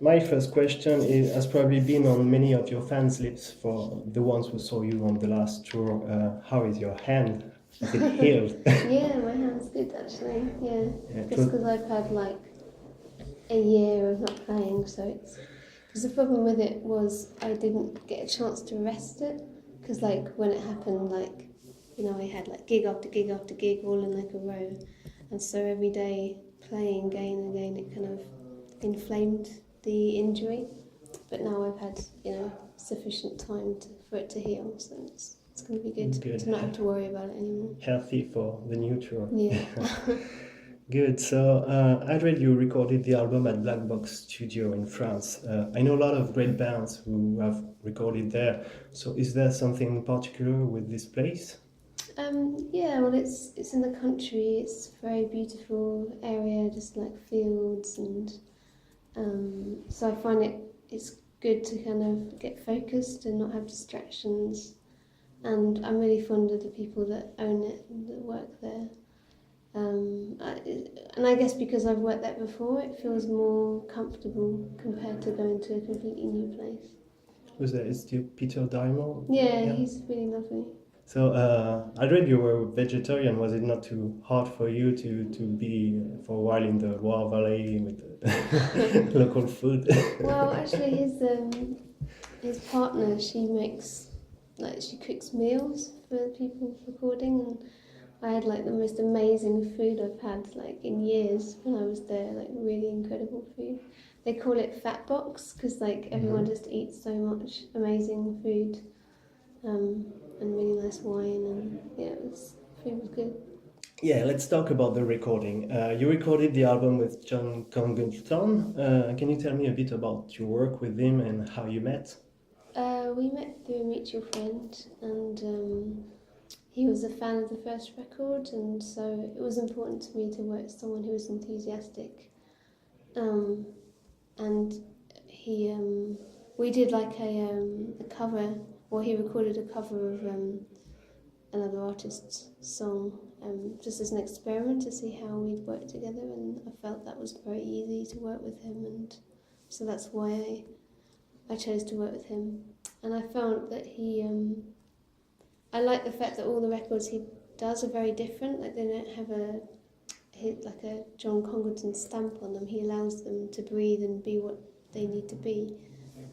My first question has probably been on many of your fans' lips for the ones who saw you on the last tour. How is your hand? Is it healed? Yeah, my hand's good actually. Yeah, just because I've had like a year of not playing, so it's because the problem with it was I didn't get a chance to rest it because like when it happened, like I had like gig after gig after gig all in like a row, and so every day playing again and again, it kind of inflamed the injury. But now I've had sufficient time for it to heal, so it's going to be good to not have to worry about it anymore. Healthy for the new tour. Yeah. Good. So I read you recorded the album at Black Box Studio in France. I know a lot of great bands who have recorded there. So is there something particular with this place? Yeah, well, it's in the country. It's a very beautiful area, just like fields, and so I find it's good to kind of get focused and not have distractions. And I'm really fond of the people that own it and that work there. And I guess because I've worked there before, it feels more comfortable compared to going to a completely new place. Was there still Peter Diamond? Yeah, he's really lovely. So I read you were vegetarian. Was it not too hard for you to be for a while in the Loire Valley with local food? Well, actually, his partner, she cooks meals for people recording, and I had like the most amazing food I've had like in years when I was there. Like really incredible food. They call it Fat Box because like everyone just eats so much amazing food. And really nice wine, and yeah, food was good. Yeah, let's talk about the recording. You recorded the album with John Congleton. Can you tell me a bit about your work with him and how you met? We met through a mutual friend, and he was a fan of the first record, and so it was important to me to work with someone who was enthusiastic. And we did like a cover. Well, he recorded a cover of another artist's song, just as an experiment to see how we'd work together, and I felt that was very easy to work with him, and so that's why I chose to work with him. And I found that I like the fact that all the records he does are very different. Like they don't have like a John Congleton stamp on them. He allows them to breathe and be what they need to be.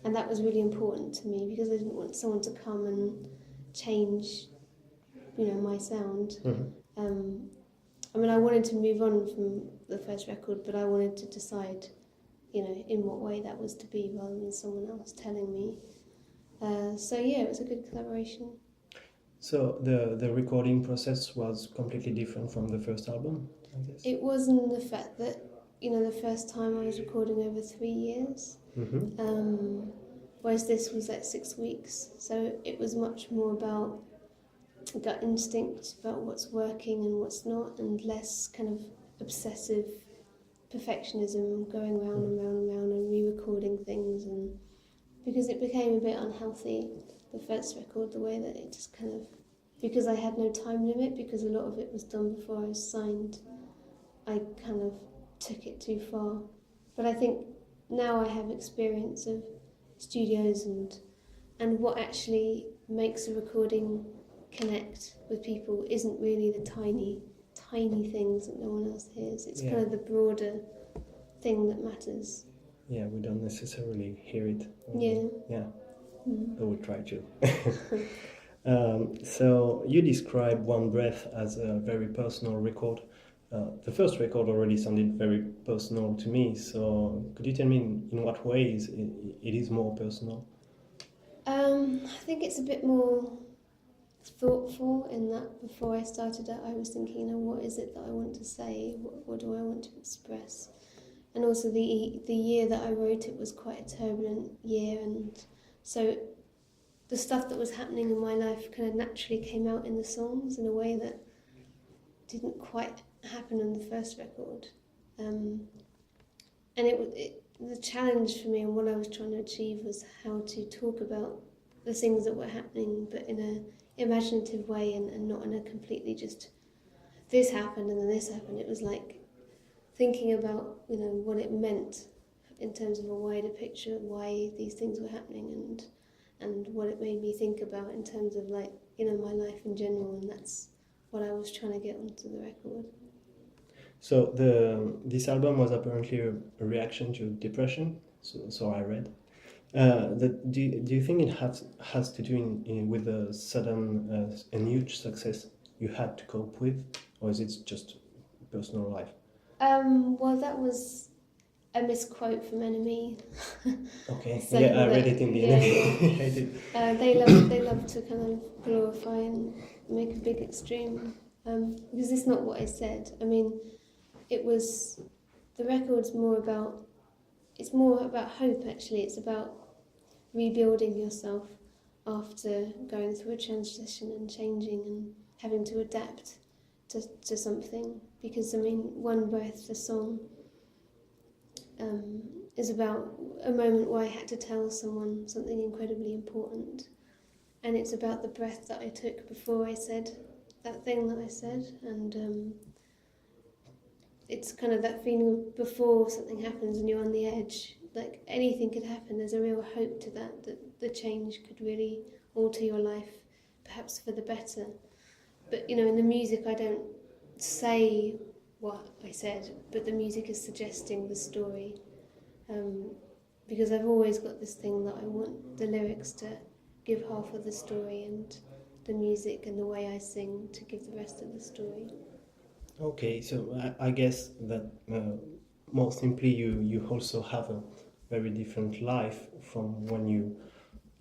And that was really important to me because I didn't want someone to come and change, my sound. I mean, I wanted to move on from the first record, but I wanted to decide, in what way that was to be rather than someone else telling me. So yeah, it was a good collaboration. So the recording process was completely different from the first album, I guess? It wasn't the fact that, the first time I was recording over 3 years, whereas this was like 6 weeks. So it was much more about gut instinct, about what's working and what's not, and less kind of obsessive perfectionism, going round and round and round and re-recording things, and because it became a bit unhealthy, the first record, the way that it just kind of, because I had no time limit, because a lot of it was done before I was signed, I kind of took it too far. But I think now I have experience of studios and what actually makes a recording connect with people isn't really the tiny things that no one else hears. It's kind of the broader thing that matters. Yeah, we don't necessarily hear it. Yeah. I would try to. So you describe One Breath as a very personal record. The first record already sounded very personal to me, so could you tell me in what ways it is more personal? I think it's a bit more thoughtful in that before I started it, I was thinking, what is it that I want to say? What do I want to express? And also the year that I wrote it was quite a turbulent year, and so the stuff that was happening in my life kind of naturally came out in the songs in a way that didn't quite happen on the first record. And the challenge for me and what I was trying to achieve was how to talk about the things that were happening, but in an imaginative way and not in a completely just this happened and then this happened. It was like thinking about what it meant in terms of a wider picture of why these things were happening and what it made me think about in terms of like, you know, my life in general, and that's what I was trying to get onto the record. So this album was apparently a reaction to depression, so I read. Do you think it has to do with a sudden and huge success you had to cope with, or is it just personal life? Well, that was a misquote from Enemy. Okay, yeah, I read it in the Enemy. I did. They love to kind of glorify and make a big extreme, because it's not what I said. I mean, the record's more about hope, actually. It's about rebuilding yourself after going through a transition and changing and having to adapt to something. Because, I mean, One Breath, the song, is about a moment where I had to tell someone something incredibly important. And it's about the breath that I took before I said that thing that I said. And it's kind of that feeling of before something happens and you're on the edge. Like, anything could happen. There's a real hope to that the change could really alter your life, perhaps for the better. But, you know, in the music I don't say what I said, but the music is suggesting the story. Because I've always got this thing that I want the lyrics to give half of the story and the music and the way I sing to give the rest of the story. Okay, so I guess that more simply you also have a very different life from when you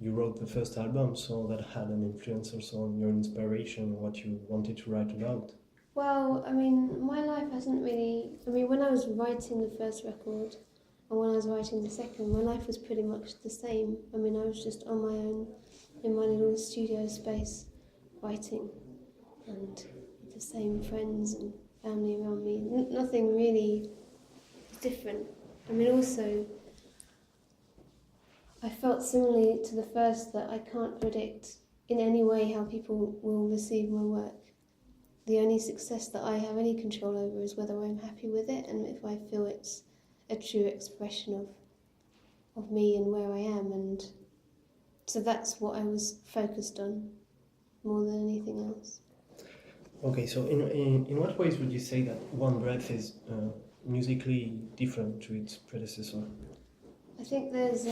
wrote the first album, so that had an influence also on your inspiration, what you wanted to write about. Well, I mean, my life hasn't really... I mean, when I was writing the first record and when I was writing the second, my life was pretty much the same. I mean, I was just on my own in my little studio space writing, and the same friends and family around me. Nothing really different. I mean, also, I felt similarly to the first that I can't predict in any way how people will receive my work. The only success that I have any control over is whether I'm happy with it and if I feel it's a true expression of me and where I am. And so that's what I was focused on more than anything else. Okay, so in what ways would you say that One Breath is musically different to its predecessor? I think there's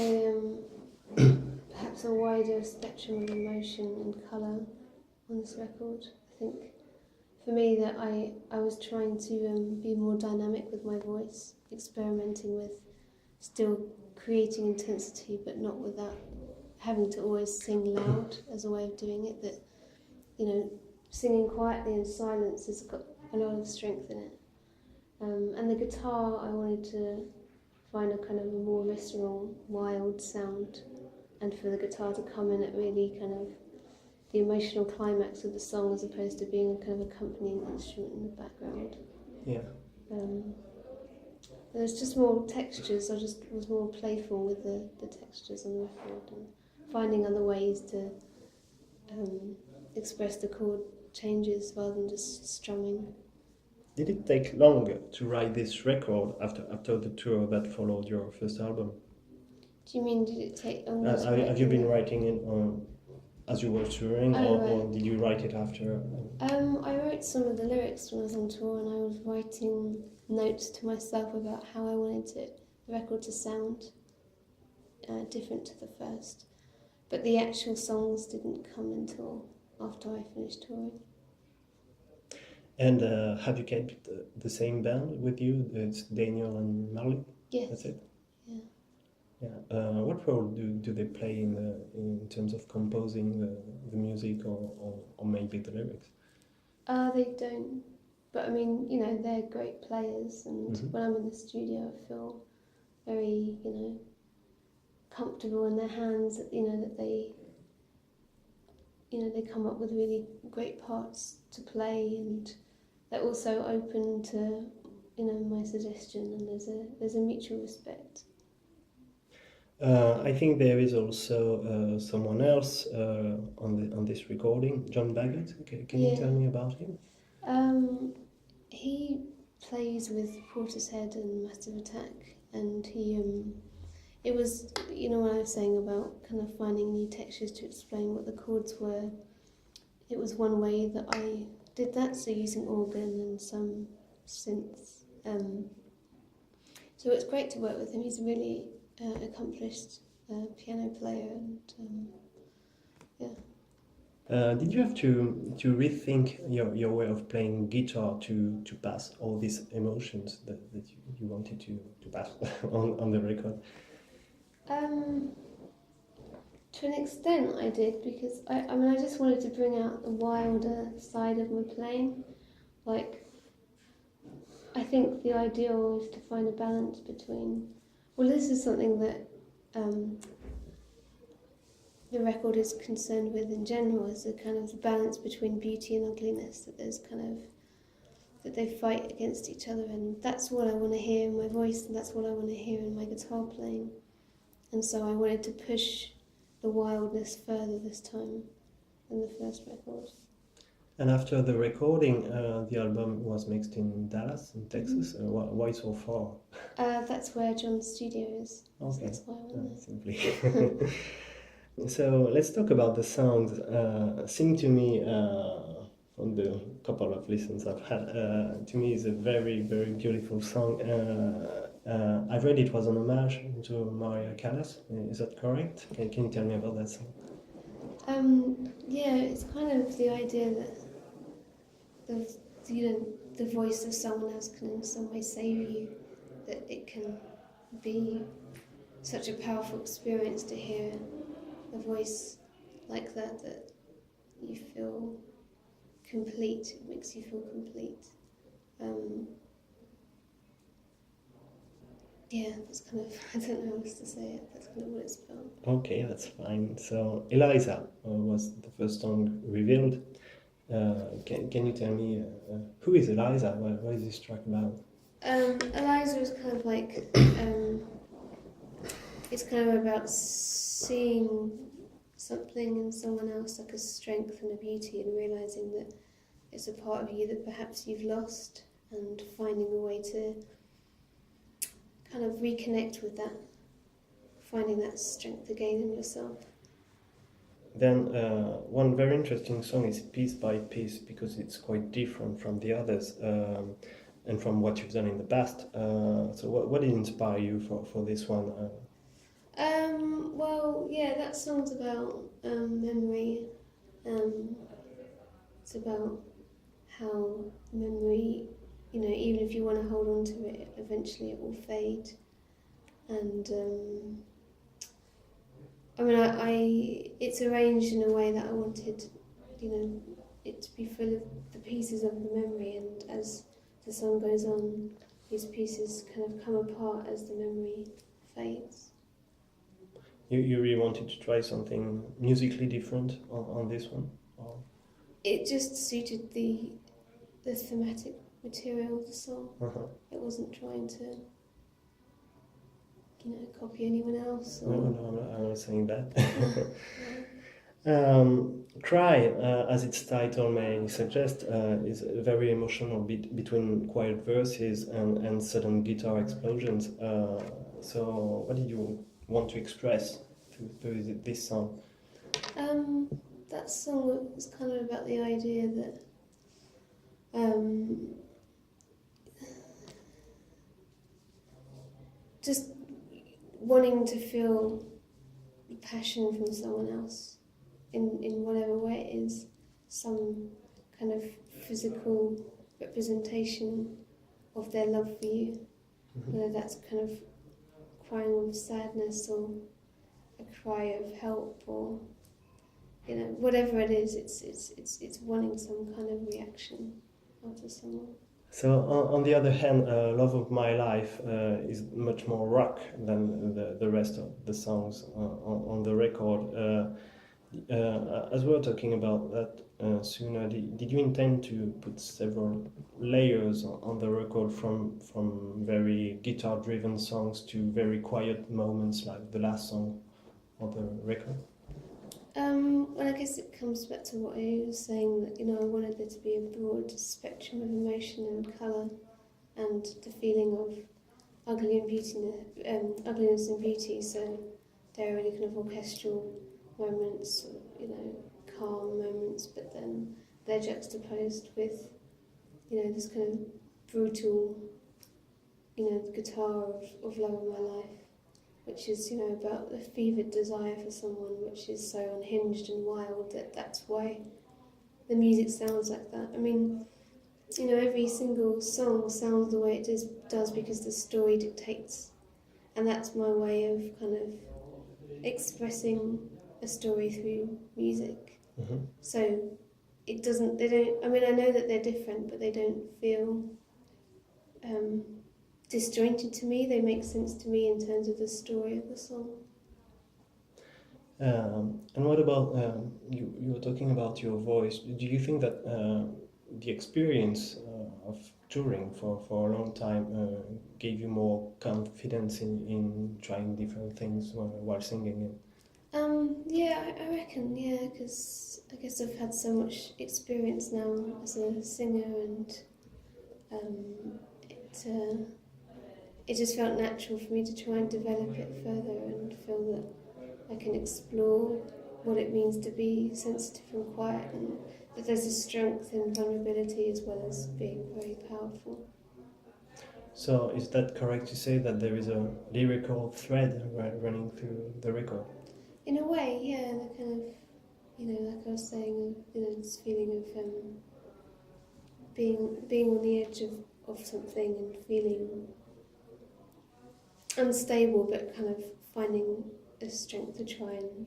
perhaps a wider spectrum of emotion and colour on this record. I think for me that I was trying to be more dynamic with my voice, experimenting with still creating intensity but not without having to always sing loud as a way of doing it. That, you know, singing quietly in silence has got a lot of strength in it. And the guitar, I wanted to find a kind of a more visceral, wild sound, and for the guitar to come in at really kind of the emotional climax of the song as opposed to being a kind of accompanying instrument in the background. Yeah. There's just more textures. I just was more playful with the textures on the record and finding other ways to express the chord changes rather than just strumming. Did it take long to write this record after the tour that followed your first album? Do you mean, did it take long? Have you been writing it as you were touring, or did you write it after? I wrote some of the lyrics when I was on tour, and I was writing notes to myself about how I wanted the record to sound different to the first. But the actual songs didn't come until after I finished touring. And have you kept the same band with you? It's Daniel and Marley? Yes. That's it? Yeah. Yeah. What role do they play in terms of composing the music or maybe the lyrics? They don't. But I mean, you know, they're great players, and when I'm in the studio I feel very, you know, comfortable in their hands, you know, that they come up with really great parts to play, and they're also open to, you know, my suggestion, and there's a mutual respect. I think there is also someone else on this recording, John Baggett. Can you tell me about him? He plays with Portishead and Massive Attack and it was, you know, when I was saying about kind of finding new textures to explain what the chords were, it was one way that I did that, so using organ and some synths. So it's great to work with him. He's a really accomplished piano player, and yeah. Did you have to rethink your way of playing guitar to pass all these emotions that you wanted to pass on the record? To an extent I did, because I mean I just wanted to bring out the wilder side of my playing. Like, I think the ideal is to find a balance between, well, this is something that the record is concerned with in general, is the kind of the balance between beauty and ugliness, that there's kind of, that they fight against each other, and that's what I want to hear in my voice, and that's what I want to hear in my guitar playing. And so I wanted to push the wildness further this time than the first record. And after the recording, the album was mixed in Dallas, in Texas. Why so far? That's where John's studio is. Okay. So that's why I went there. Simply. So let's talk about the songs. Sing to Me, from the couple of listens I've had, to me is a very, very beautiful song. I read it was an homage to Maria Callas. Is that correct? Can you tell me about that song? Yeah, it's kind of the idea that the voice of someone else can in some way save you, that it can be such a powerful experience to hear a voice like that, that you feel complete, it makes you feel complete. Yeah, that's kind of, I don't know how else to say it, that's kind of what it's about. Okay, that's fine. So Eliza was the first song revealed. Can you tell me who is Eliza? What is this track about? Eliza is kind of like, it's kind of about seeing something in someone else, like a strength and a beauty, and realising that it's a part of you that perhaps you've lost, and finding a way to kind of reconnect with that, finding that strength again in yourself. Then one very interesting song is Piece by Piece, because it's quite different from the others and from what you've done in the past. So what did inspire you for this one? Well, yeah, that song's about memory. It's about how memory, you know, even if you want to hold on to it, eventually it will fade. And I mean, it's arranged in a way that I wanted, you know, it to be full of the pieces of the memory, and as the song goes on, these pieces kind of come apart as the memory fades. You really wanted to try something musically different on this one? Or? It just suited the thematic material of the song. It wasn't trying to, you know, copy anyone else. Or... No, I'm not saying that. Cry, as its title may suggest, is very emotional between quiet verses and sudden guitar explosions. So what did you want to express through this song? That song was kind of about the idea that just wanting to feel passion from someone else in whatever way it is, some kind of physical representation of their love for you, whether that's kind of crying of sadness or a cry of help, or, you know, whatever it is, it's wanting some kind of reaction after someone. So on the other hand, Love of My Life is much more rock than the rest of the songs on the record. As we were talking about that sooner, did you intend to put several layers on the record, from very guitar-driven songs to very quiet moments like the last song on the record? Well, I guess it comes back to what I was saying, that, you know, I wanted there to be a broad spectrum of emotion and colour, and the feeling of ugliness and beauty. So there are really kind of orchestral moments, calm moments, but then they're juxtaposed with, this kind of brutal, guitar of love of my life, which is, about the fevered desire for someone, which is so unhinged and wild that's why the music sounds like that. I mean, every single song sounds the way it does because the story dictates, and that's my way of kind of expressing a story through music. Mm-hmm. So I know that they're different, but they don't feel disjointed to me. They make sense to me in terms of the story of the song. And what about you were talking about your voice? Do you think that the experience of touring for a long time gave you more confidence in trying different things while singing? Yeah, I reckon, because I guess I've had so much experience now as a singer, and it just felt natural for me to try and develop it further and feel that I can explore what it means to be sensitive and quiet, and that there's a strength in vulnerability as well as being very powerful. So is that correct to say that there is a lyrical thread running through the record? In a way, yeah, the kind of, like I was saying, this feeling of being on the edge of something and feeling unstable, but kind of finding the strength to try and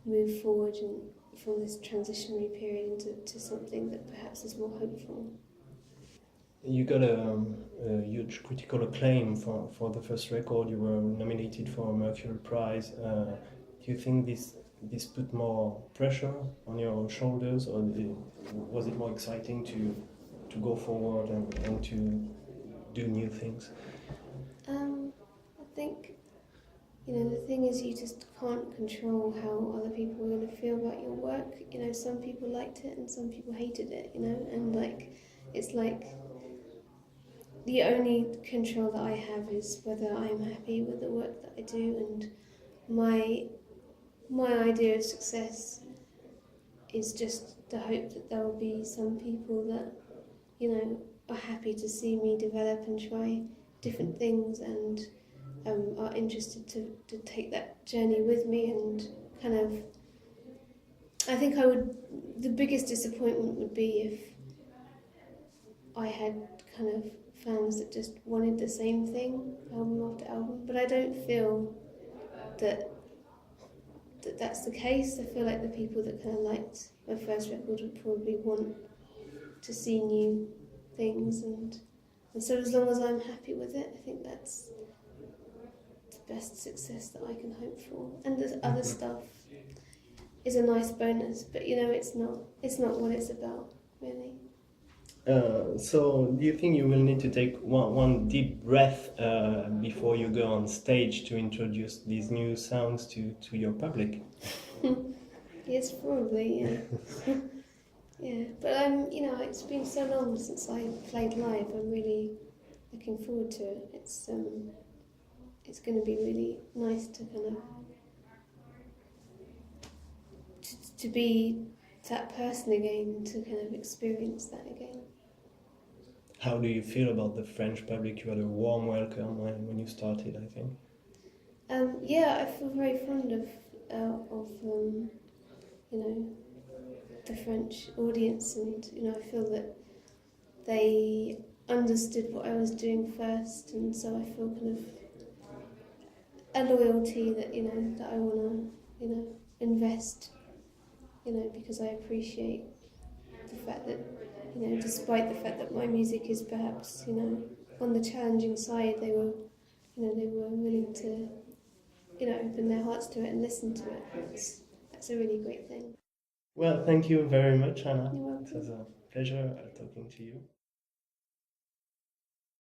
move forward and from this transitionary period into something that perhaps is more hopeful. You got a huge critical acclaim for the first record. You were nominated for a Mercury Prize. Do you think this put more pressure on your shoulders, or was it more exciting to go forward and to do new things? I think, the thing is, you just can't control how other people are going to feel about your work. Some people liked it and some people hated it, and it's like the only control that I have is whether I'm happy with the work that I do, and my idea of success is just the hope that there will be some people that, are happy to see me develop and try different things, and are interested to take that journey with me, and kind of, I think the biggest disappointment would be if I had kind of fans that just wanted the same thing album after album, but I don't feel that that's the case. I feel like the people that kind of liked my first record would probably want to see new things, and so as long as I'm happy with it, I think that's the best success that I can hope for. And the other stuff is a nice bonus, but it's not what it's about, really. So do you think you will need to take one deep breath before you go on stage to introduce these new sounds to your public? Yes, probably, yeah. Yeah, but it's been so long since I played live. I'm really looking forward to it. It's going to be really nice to kind of to be that person again, to kind of experience that again. How do you feel about the French public? You had a warm welcome when you started, I think. Yeah, I feel very fond of the French audience, and I feel that they understood what I was doing first, and so I feel kind of a loyalty that that I want to invest, because I appreciate the fact that despite the fact that my music is perhaps on the challenging side, they were willing to open their hearts to it and listen to it. That's a really great thing. Well, thank you very much, Anna. You're welcome. It was a pleasure talking to you.